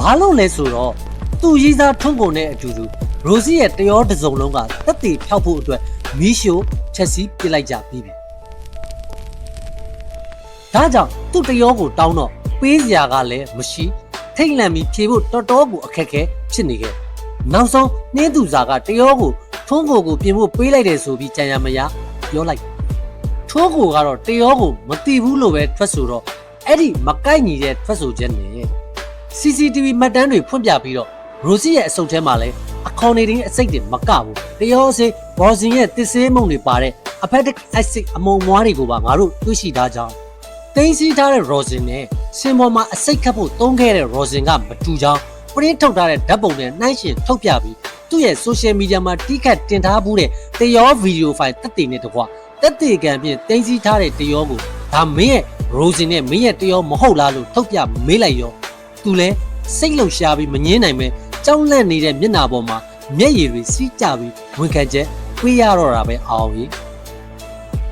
ဘာလို့လဲဆိုတော့သူရေးစားထုံးကုန်တဲ့အတူတူရိုစီရဲ့တရောတစ်စုံလုံးကတက်တည်ဖြောက်ဖို့အတွက်မီးရှို့ချက်စီပစ်လိုက်ကြပြီးပြီဒါကြောင့်သူ့တရောကိုတောင်းတော့ပေးစရာကလည်းမရှိထိတ်လန့်ပြီးဖြေဖို့တော်တော်ကိုအခက်ခဲဖြစ်နေခဲ့နောက်ဆုံးနှင်းသူစာကတရောကိုထုံးကိုပြင်ဖို့ပေးလိုက်တယ်ဆိုပြီးကြံရမရပြောလိုက်ထိုးကိုကတော့တရောကိုမတိဘူးလို့ပဲထွက်ဆိုတော့အဲ့ဒီမကိုက်ညီတဲ့ထွက်ဆိုချက်နဲ့ CCTV မှတ်တမ်းတွေဖွင့်ပြပြီးတော့ရိုစီရဲ့အစုပ်ထဲမှာလည်းအခေါင်နေတဲ့အစိတ်တွေမကဘူးတရောစေးဘော်ဇင်ရဲ့တစ်ဆေးမုံတွေပါတဲ့အဖက်တစ်အစစ်အမုံမွားတွေကိုပါငါတို့တွေ့ရှိထားကြောင်းတင်းစီထားတဲ့ရော်ဇင်နဲ့စင်ပေါ်မှာအစိတ်ခတ်ဖို့သုံးခဲ့တဲ့ရော်ဇင်ကမတူကြောင်းပရင်းထုတ်ထားတဲ့ဓာတ်ပုံနဲ့နှိုင်းရှင်ထုတ်ပြပြီးသူ့ရဲ့ social media မှာတီးခတ်တင်ထားမှုတဲ့တရောဗီဒီယိုဖိုင်တက်တည်နဲ့တကွတက်တည်ကံဖြင့်တင်းစီထားတဲ့တရောကိုဒါမင်းရဲ့ရိုဇင်နဲ့မင်းရဲ့တရောမဟုတ်လားလို့ထုတ်ပြမေးလိုက်ရောသူလဲစိတ်လှုပ်ရှားပြီးမငင်းနိုင်ပဲကြောက်လန့်နေတဲ့မျက်နှာပေါ်မှာမျက်ရည်တွေစီးကျပြီးဝန်ခံချက်တွေးရတော့တာပဲအောင်ကြီး